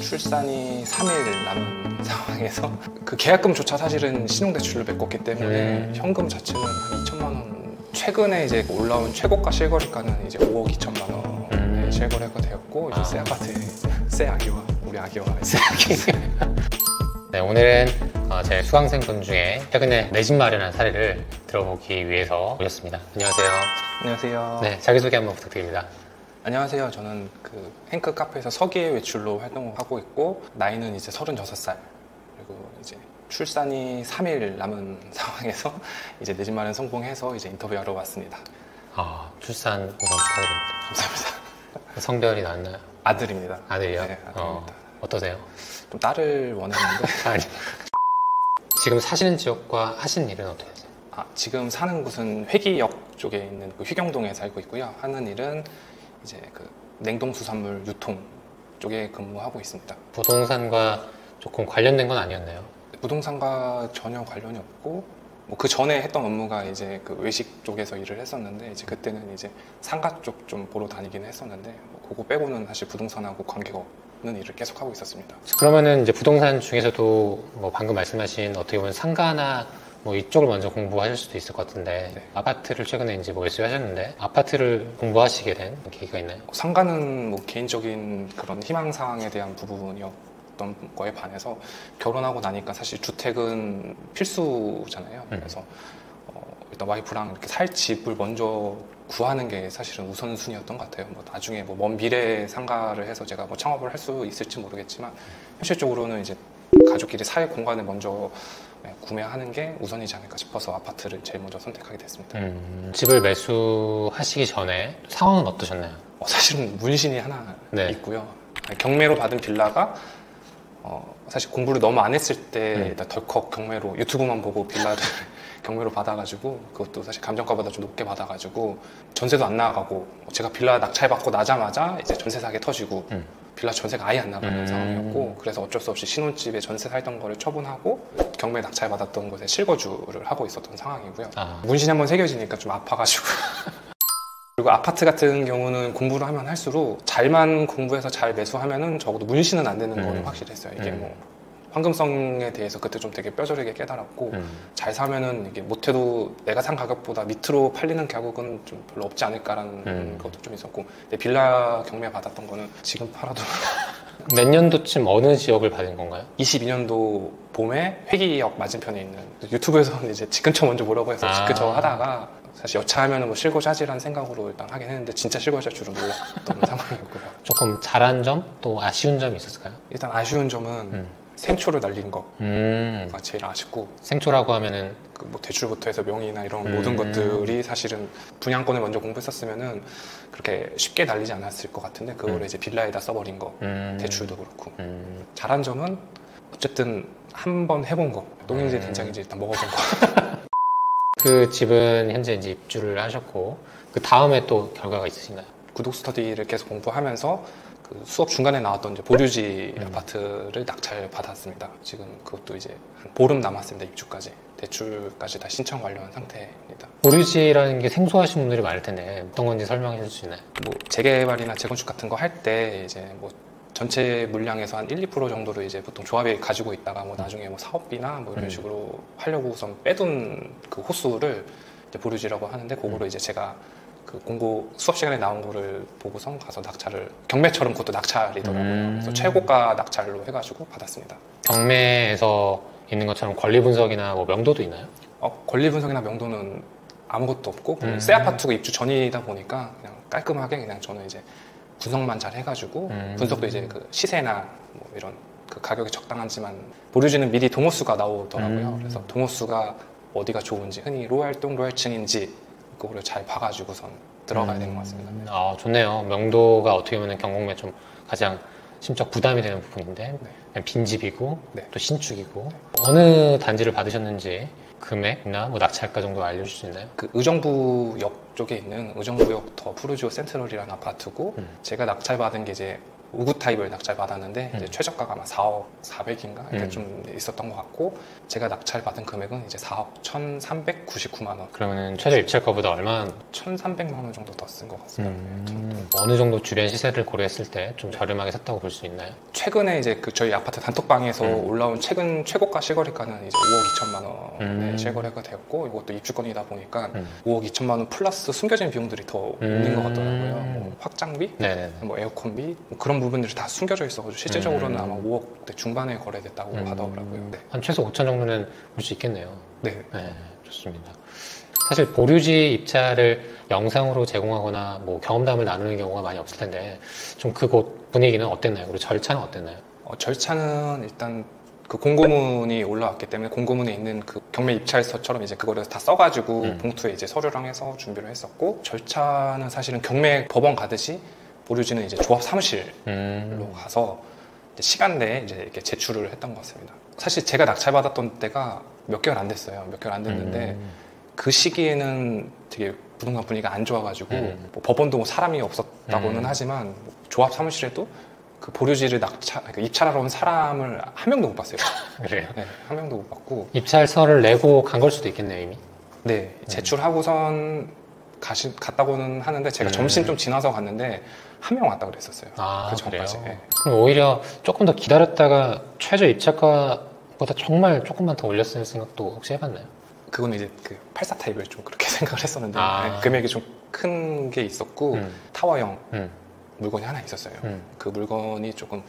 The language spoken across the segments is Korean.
출산이 3일 남은 상황에서 그 계약금조차 사실은 신용대출로 메꿨기 때문에 현금 자체는 한 2천만 원. 최근에 이제 올라온 최고가 실거래가는 이제 5억 2천만 원에 실거래가 되었고 이제 새 아파트에 새 아기와 우리 아기와 새 아기. 네, 오늘은 제 수강생분 중에 최근에 내 집 마련한 사례를 들어보기 위해서 오셨습니다. 안녕하세요. 안녕하세요. 네, 자기소개 한번 부탁드립니다. 안녕하세요. 저는 그 행크 카페에서 서기의 외출로 활동을 하고 있고 나이는 이제 36살. 그리고 이제 출산이 3일 남은 상황에서 이제 내 집 마련 성공해서 이제 인터뷰하러 왔습니다. 출산 우선 축하드립니다. 감사합니다. 성별이 나왔나요? 아들입니다. 아들이요? 네, 아들입니다. 어떠세요? 좀 딸을 원했는데 아니. 지금 사시는 지역과 하시는 일은 어떻게 되세요? 지금 사는 곳은 회기역 쪽에 있는 그 휘경동에 살고 있고요. 하는 일은 이제 그 냉동수산물 유통 쪽에 근무하고 있습니다. 부동산과 조금 관련된 건 아니었나요? 부동산과 전혀 관련이 없고 뭐 그 전에 했던 업무가 이제 그 외식 쪽에서 일을 했었는데 이제 그때는 이제 상가 쪽 좀 보러 다니기는 했었는데 뭐 그거 빼고는 사실 부동산하고 관계가 없는 일을 계속 하고 있었습니다. 그러면은 이제 부동산 중에서도 뭐 방금 말씀하신 어떻게 보면 상가나 뭐 이쪽을 먼저 공부하실 수도 있을 것 같은데 네. 아파트를 최근에 이제 뭐 매수하셨는데 아파트를 공부하시게 된 계기가 있나요? 상가는 뭐 개인적인 그런 희망사항에 대한 부분이었던 거에 반해서 결혼하고 나니까 사실 주택은 필수잖아요. 그래서 일단 와이프랑 이렇게 살 집을 먼저 구하는 게 사실은 우선순위였던 것 같아요. 뭐 나중에 뭐 먼 미래에 상가를 해서 제가 뭐 창업을 할 수 있을지 모르겠지만 현실적으로는 이제 가족끼리 살 공간을 먼저 구매하는 게 우선이지 않을까 싶어서 아파트를 제일 먼저 선택하게 됐습니다. 집을 매수하시기 전에 상황은 어떠셨나요? 사실은 문신이 하나 네. 있고요. 경매로 받은 빌라가 사실 공부를 너무 안 했을 때 덜컥 경매로 유튜브만 보고 빌라를 경매로 받아가지고 그것도 사실 감정가보다 좀 높게 받아가지고 전세도 안 나가고 제가 빌라 낙찰받고 나자마자 이제 전세 사기 터지고 빌라 전세가 아예 안 나가는 상황이었고 그래서 어쩔 수 없이 신혼집에 전세 살던 거를 처분하고 경매 낙찰 받았던 곳에 실거주를 하고 있었던 상황이고요. 문신이 한번 새겨지니까 좀 아파가지고 그리고 아파트 같은 경우는 공부를 하면 할수록 잘만 공부해서 잘 매수하면은 적어도 문신은 안 되는 거는 확실했어요. 이게 뭐 황금성에 대해서 그때 좀 되게 뼈저리게 깨달았고 잘 사면은 이게 못해도 내가 산 가격보다 밑으로 팔리는 가격은 좀 별로 없지 않을까라는 것도 좀 있었고 근데 빌라 경매 받았던 거는 지금 팔아도 몇 년도쯤 어느 지역을 받은 건가요? 22년도 봄에 회기역 맞은편에 있는 유튜브에서는 이제 집 근처 먼저 보라고 해서 집 근처 하다가 사실 여차하면 뭐 실거주하지라는 생각으로 일단 하긴 했는데 진짜 실거주할 줄은 몰랐던 상황이었고요. 조금 잘한 점 또 아쉬운 점이 있었을까요? 일단 아쉬운 점은 생초를 날린 거가 제일 아쉽고 생초라고 하면은 그 뭐 대출부터 해서 명의나 이런 모든 것들이 사실은 분양권을 먼저 공부했었으면은 그렇게 쉽게 날리지 않았을 것 같은데 그거를 이제 빌라에다 써버린 거 대출도 그렇고 잘한 점은 어쨌든 한 번 해본 거 똥인지 된장인지 일단 먹어본 거. 그 집은 현재 이제 입주를 하셨고 그 다음에 또 결과가 있으신가요? 구독 스터디를 계속 공부하면서 그 수업 중간에 나왔던 이제 보류지 아파트를 낙찰 받았습니다. 지금 그것도 이제 한 보름 남았습니다. 입주까지 대출까지 다 신청 완료한 상태입니다. 보류지라는 게 생소하신 분들이 많을 텐데 어떤 건지 설명해 줄 수 있나요? 뭐 재개발이나 재건축 같은 거 할 때 이제 뭐 전체 물량에서 한 1, 2% 정도를 이제 보통 조합이 가지고 있다가 뭐 나중에 뭐 사업비나 뭐 이런 식으로 하려고 우선 빼둔 그 호수를 이제 보류지라고 하는데 그거를 이제 제가 그 공고 수업 시간에 나온 거를 보고서 가서 낙찰을 경매처럼 그것도 낙찰이더라고요. 그래서 최고가 낙찰로 해가지고 받았습니다. 경매에서 있는 것처럼 권리 분석이나 뭐 명도도 있나요? 권리 분석이나 명도는 아무것도 없고 새 아파트가 입주 전이다 보니까 그냥 깔끔하게 그냥 저는 이제 분석만 잘 해가지고 분석도 이제 그 시세나 뭐 이런 그 가격이 적당하지만 보류지는 미리 동호수가 나오더라고요. 그래서 동호수가 어디가 좋은지 흔히 로얄동 로얄층인지 그거를 잘 봐가지고선 들어가야 되는 것 같습니다. 좋네요. 명도가 어떻게 보면 경공매 좀 가장 심적 부담이 되는 부분인데 빈집이고 또 신축이고 어느 단지를 받으셨는지 금액이나 뭐 낙찰가 정도 알려주실 수 있나요? 그 의정부역 쪽에 있는 의정부역 더 푸르지오 센트럴이라는 아파트고 제가 낙찰받은 게 이제 우구 타입을 낙찰 받았는데 이제 최저가가 아마 4억 400인가 이렇게 음. 좀 있었던 것 같고 제가 낙찰 받은 금액은 이제 4억 1,399만 원. 그러면 최저 입찰가보다 얼마 1,300만 원 정도 더 쓴 것 같습니다. 어느 정도 주변 시세를 고려했을 때 좀 저렴하게 샀다고 볼 수 있나요? 최근에 이제 그 저희 아파트 단톡방에서 올라온 최근 최고가 실거래가는 이제 5억 2천만 원에 실거래가 되었고 이것도 입주권이다 보니까 5억 2천만 원 플러스 숨겨진 비용들이 더 있는 것 같더라고요. 뭐 확장비, 네네. 뭐 에어컨비 뭐 그런 부분들이 다 숨겨져 있어가지고 실제적으로는 아마 5억대 중반에 거래됐다고 하더라고요. 네. 한 최소 5천 정도는 볼 수 있겠네요. 네. 네, 좋습니다. 사실 보류지 입찰을 영상으로 제공하거나 뭐 경험담을 나누는 경우가 많이 없을 텐데 좀 그곳 분위기는 어땠나요? 그리고 절차는 어땠나요? 절차는 일단 그 공고문이 올라왔기 때문에 공고문에 있는 그 경매 입찰서처럼 이제 그거를 다 써가지고 봉투에 이제 서류랑 해서 준비를 했었고 절차는 사실은 경매 법원 가듯이 보류지는 이제 조합 사무실로 가서 이제 시간 내에 이제 이렇게 제출을 했던 것 같습니다. 사실 제가 낙찰받았던 때가 몇 개월 안 됐어요. 몇 개월 안 됐는데 그 시기에는 되게 부동산 분위기가 안 좋아가지고 뭐 법원도 뭐 사람이 없었다고는 하지만 뭐 조합 사무실에도 그 보류지를 입찰하러 온 사람을 한 명도 못 봤어요. 그래요? 네, 한 명도 못 봤고. 입찰서를 내고 간 걸 수도 있겠네요, 이미. 네, 제출하고선 갔다고는 하는데 제가 점심 좀 지나서 갔는데 한 명 왔다 그랬었어요. 아, 그 그래요? 전까지. 네. 그럼 오히려 조금 더 기다렸다가 최저 입찰가보다 정말 조금만 더 올렸을 생각도 혹시 해봤나요? 그거는 이제 그 84 타입을 좀 그렇게 생각을 했었는데 아. 네, 금액이 좀 큰 게 있었고 타워형 물건이 하나 있었어요. 그 물건이 조금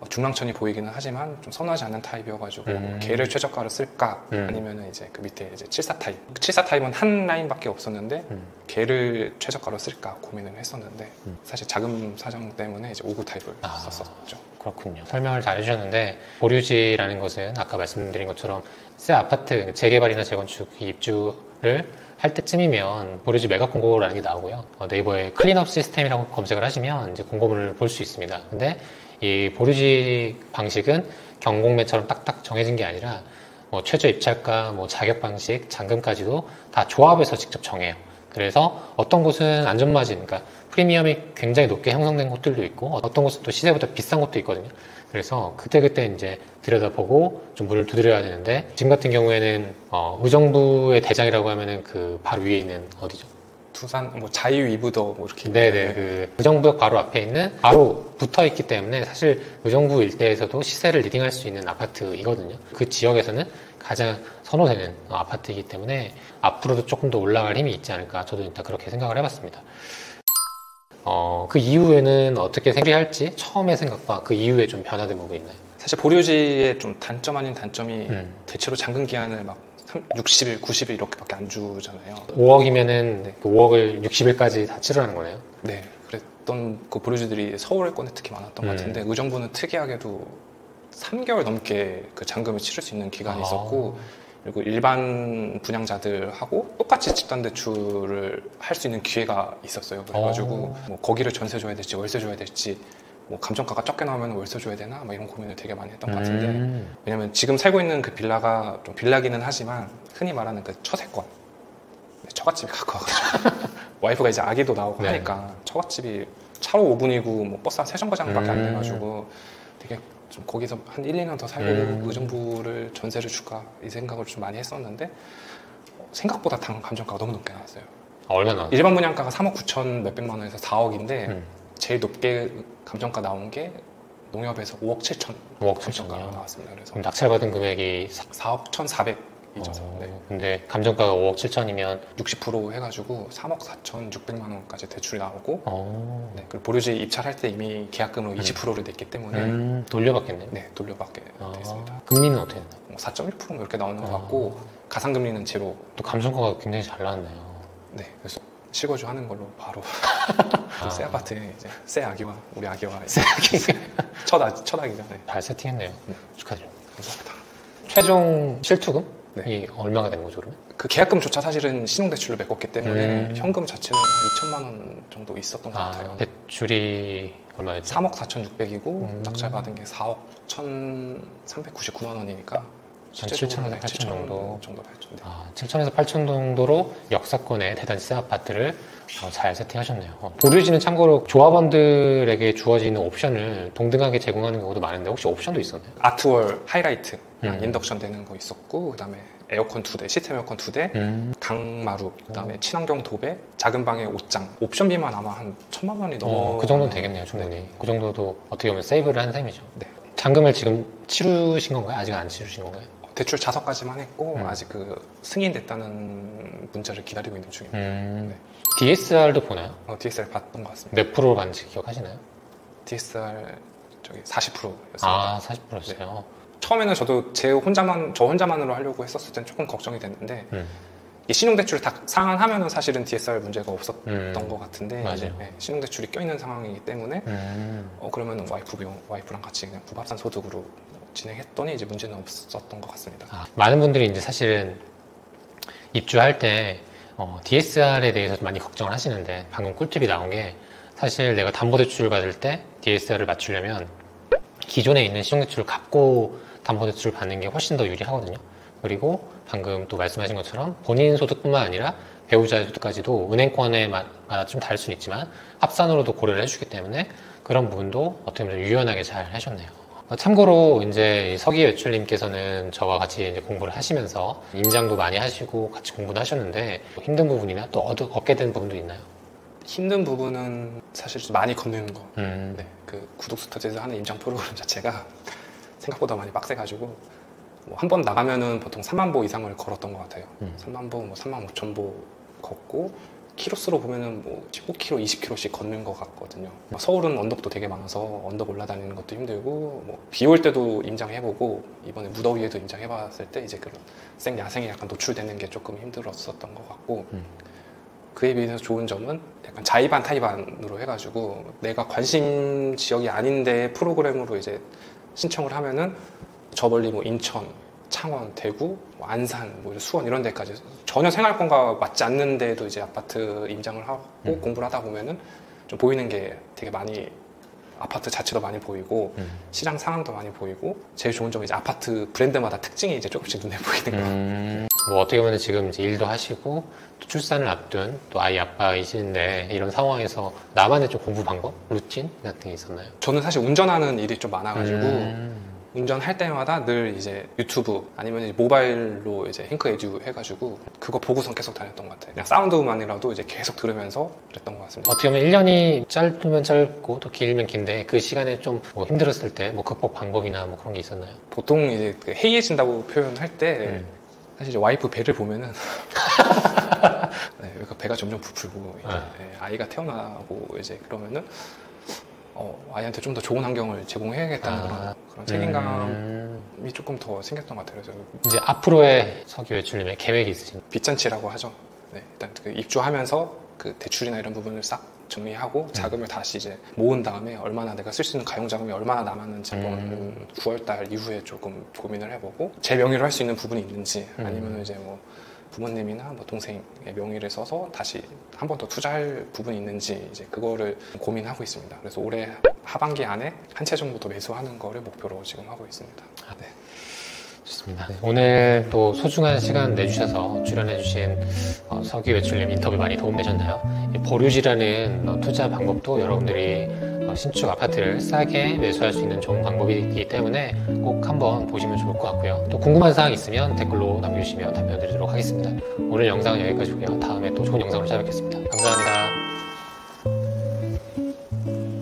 중랑천이 보이기는 하지만 좀 선호하지 않는 타입이어가지고 걔를 최저가로 쓸까 아니면은 이제 그 밑에 이제 74 타입. 74 타입은 한 라인밖에 없었는데 걔를 최저가로 쓸까 고민을 했었는데 사실 자금 사정 때문에 이제 59 타입을 썼었죠. 그렇군요. 설명을 잘 해주셨는데 보류지라는 것은 아까 말씀드린 것처럼 새 아파트 재개발이나 재건축 입주를 할 때쯤이면 보류지 매각 공고라는 게 나오고요. 네이버에 클린업 시스템이라고 검색을 하시면 이제 공고문을 볼 수 있습니다. 근데 이 보류지 방식은 경공매처럼 딱딱 정해진 게 아니라 뭐 최저 입찰가, 뭐 자격 방식, 잔금까지도 다 조합해서 직접 정해요. 그래서 어떤 곳은 안전마진, 그러니까 프리미엄이 굉장히 높게 형성된 곳들도 있고 어떤 곳은 또 시세보다 비싼 곳도 있거든요. 그래서 그때그때 이제 들여다보고 좀 문을 두드려야 되는데 지금 같은 경우에는 의정부의 대장이라고 하면은 그 바로 위에 있는 어디죠? 두산 뭐 자유이브더 뭐 이렇게 네네 그 의정부역 바로 앞에 있는 바로 붙어 있기 때문에 사실 의정부 일대에서도 시세를 리딩할 수 있는 아파트이거든요. 그 지역에서는 가장 선호되는 아파트이기 때문에 앞으로도 조금 더 올라갈 힘이 있지 않을까 저도 일단 그렇게 생각을 해봤습니다. 그 이후에는 어떻게 생각할지 처음의 생각과 그 이후에 좀 변화된 부분이 있나요? 사실 보류지의 좀 단점 아닌 단점이 대체로 잔금 기한을 막 60일, 90일 이렇게밖에 안 주잖아요. 5억이면은 네. 그 5억을 60일까지 다 치르라는 거네요? 네, 그랬던 그 보류지들이 서울권에 특히 많았던 것 같은데 의정부는 특이하게도 3개월 넘게 그 잔금을 치를 수 있는 기간이 있었고 그리고 일반 분양자들하고 똑같이 집단 대출을 할 수 있는 기회가 있었어요. 그래가지고 뭐 거기를 전세 줘야 될지 월세 줘야 될지 뭐 감정가가 적게 나오면 월세 줘야 되나 뭐 이런 고민을 되게 많이 했던 것 같은데 왜냐면 지금 살고 있는 그 빌라가 좀 빌라기는 하지만 흔히 말하는 그 처세권 처갓집이 가까워가지고 와이프가 이제 아기도 나오고 네. 하니까 처갓집이 차로 5분이고 뭐 버스 한 3정거장밖에 안 돼가지고 되게 좀 거기서 한 1, 2년 더 살고 의정부를 전세를 줄까 이 생각을 좀 많이 했었는데 생각보다 감정가가 너무 높게 나왔어요. 얼마나? 일반 분양가가 3억 9천 몇백만 원에서 4억인데 제일 높게 감정가 나온 게 농협에서 5억 7천 5억 감정가가 7천이요? 나왔습니다. 그래서 그럼 낙찰받은 금액이 4억 1,400이죠. 네. 근데 감정가가 5억 7천이면 60% 해가지고 3억 4천 6백만 원까지 대출이 나오고 네, 그리고 보류지 입찰할 때 이미 계약금으로 20%를 냈기 때문에 돌려받겠네요? 네, 돌려받게 되었습니다. 금리는 어떻게 되나요? 4.1% 이렇게 나오는 것 같고 가상금리는 제로. 또 감정가가 굉장히 잘 나왔네요. 네, 그래서 실거주 하는 걸로 바로 새 아파트에 이제 새 아기와 우리 아기와 새 아기 첫 아기가 네. 잘 세팅했네요. 네. 축하드립니다. 감사합니다. 최종 실투금이 네. 얼마가 된 거죠, 그러면? 그 계약금조차 사실은 신용대출로 메꿨기 때문에 현금 자체는 한 2천만 원 정도 있었던 것 같아요. 대출이 얼마였죠? 3억 4,600이고 낙찰받은 게 4억 1,399만 원이니까 한 7천에서 8천 정도. 했죠. 네. 7천에서 8천 정도로 역사권의 대단지 새 아파트를 잘 세팅하셨네요. 보류지는 참고로 조합원들에게 주어지는 옵션을 동등하게 제공하는 경우도 많은데 혹시 옵션도 있었나요? 아트월 하이라이트 인덕션 되는 거 있었고, 그다음에 에어컨 2대, 시스템 에어컨 2대, 강마루, 그다음에 친환경 도배, 작은 방에 옷장. 옵션비만 아마 한 1,000만 원이 넘어. 그 정도는 되겠네요, 충분히. 네. 그 정도도 어떻게 보면 세이브를 한 셈이죠. 네. 잔금을 지금 치르신 건가요? 아직 안 치르신 건가요? 대출 자석까지만 했고 아직 그 승인됐다는 문자를 기다리고 있는 중입니다. 네. DSR도 보나요? DSR 봤던 것 같습니다. 몇 프로 받는지 기억하시나요? DSR 저기 40%였습니다. 40%였어요. 네. 처음에는 저도 저 혼자만으로 하려고 했었을 땐 조금 걱정이 됐는데 이 신용대출을 다 상환하면은 사실은 DSR 문제가 없었던 것 같은데 맞아요. 네, 신용대출이 껴있는 상황이기 때문에 그러면 와이프랑 같이 그냥 부합산 소득으로 진행했더니 이제 문제는 없었던 것 같습니다. 많은 분들이 이제 사실은 입주할 때 DSR에 대해서 좀 많이 걱정을 하시는데 방금 꿀팁이 나온 게 사실 내가 담보대출을 받을 때 DSR을 맞추려면 기존에 있는 신용대출을 갚고 담보대출을 받는 게 훨씬 더 유리하거든요. 그리고 방금 또 말씀하신 것처럼 본인 소득뿐만 아니라 배우자의 소득까지도 은행권에마다 좀 다를 수는 있지만 합산으로도 고려를 해주기 때문에 그런 부분도 어떻게 보면 유연하게 잘 하셨네요. 참고로 이제 서기 외출님께서는 저와 같이 이제 공부를 하시면서 임장도 많이 하시고 같이 공부도 하셨는데 힘든 부분이나 또 얻게 된 부분도 있나요? 힘든 부분은 사실 좀 많이 걷는 거. 네, 그 구독스터디에서 하는 임장 프로그램 자체가 생각보다 많이 빡세가지고 한 번 나가면은 보통 3만 보 이상을 걸었던 것 같아요. 3만 보, 3만 5천 보 걷고 키로수로 보면은 15km, 20km씩 걷는 것 같거든요. 서울은 언덕도 되게 많아서 언덕 올라다니는 것도 힘들고 비 올 때도 임장해보고 이번에 무더위에도 임장해봤을 때 이제 그런 야생에 약간 노출되는 게 조금 힘들었었던 것 같고 그에 비해서 좋은 점은 약간 자의반 타의반으로 해가지고 내가 관심 지역이 아닌데 프로그램으로 이제 신청을 하면은 저 멀리 인천, 창원, 대구, 안산, 수원 이런 데까지 전혀 생활권과 맞지 않는 데도 이제 아파트 임장을 하고 공부를 하다 보면은 좀 보이는 게 되게 많이 아파트 자체도 많이 보이고 시장 상황도 많이 보이고 제일 좋은 점은 이제 아파트 브랜드마다 특징이 이제 조금씩 눈에 보이는 거. 어떻게 보면 지금 이제 일도 하시고 또 출산을 앞둔 또 아이 아빠이신데 이런 상황에서 나만의 좀 공부 방법, 루틴 같은 게 있었나요? 저는 사실 운전하는 일이 좀 많아가지고 운전할 때마다 늘 이제 유튜브 아니면 이제 모바일로 이제 핑크 에듀 해가지고 그거 보고선 계속 다녔던 것 같아요. 그냥 사운드만이라도 이제 계속 들으면서 그랬던 것 같습니다. 어떻게 보면 1년이 짧으면 짧고 또 길면 긴데 그 시간에 좀 힘들었을 때 극복 방법이나 그런 게 있었나요? 보통 이제 해이해진다고 표현할 때 사실 이제 와이프 배를 보면은 네, 배가 점점 부풀고 이제 아이가 태어나고 이제 그러면은 아이한테 좀 더 좋은 환경을 제공해야겠다는 그런 책임감이 조금 더 생겼던 것 같아요. 그래서 이제 앞으로의 서기 외출님의 계획이 있으신가요? 빚잔치라고 하죠. 네, 일단 그 입주하면서 그 대출이나 이런 부분을 싹 정리하고 자금을 다시 이제 모은 다음에 얼마나 내가 쓸 수 있는 가용 자금이 얼마나 남았는지 한번 9월달 이후에 조금 고민을 해보고 제 명의로 할 수 있는 부분이 있는지 아니면 이제 부모님이나 동생의 명의를 써서 다시 한 번 더 투자할 부분이 있는지 이제 그거를 고민하고 있습니다. 그래서 올해 하반기 안에 한 채 정도 더 매수하는 거를 목표로 지금 하고 있습니다. 네. 좋습니다. 오늘 또 소중한 시간 내주셔서 출연해주신 서기 외출님 인터뷰 많이 도움되셨나요? 보류지라는 투자 방법도 여러분들이 신축 아파트를 싸게 매수할 수 있는 좋은 방법이기 때문에 꼭 한번 보시면 좋을 것 같고요. 또 궁금한 사항 있으면 댓글로 남겨주시면 답변 드리도록 하겠습니다. 오늘 영상은 여기까지고요. 다음에 또 좋은 영상으로 찾아뵙겠습니다. 감사합니다.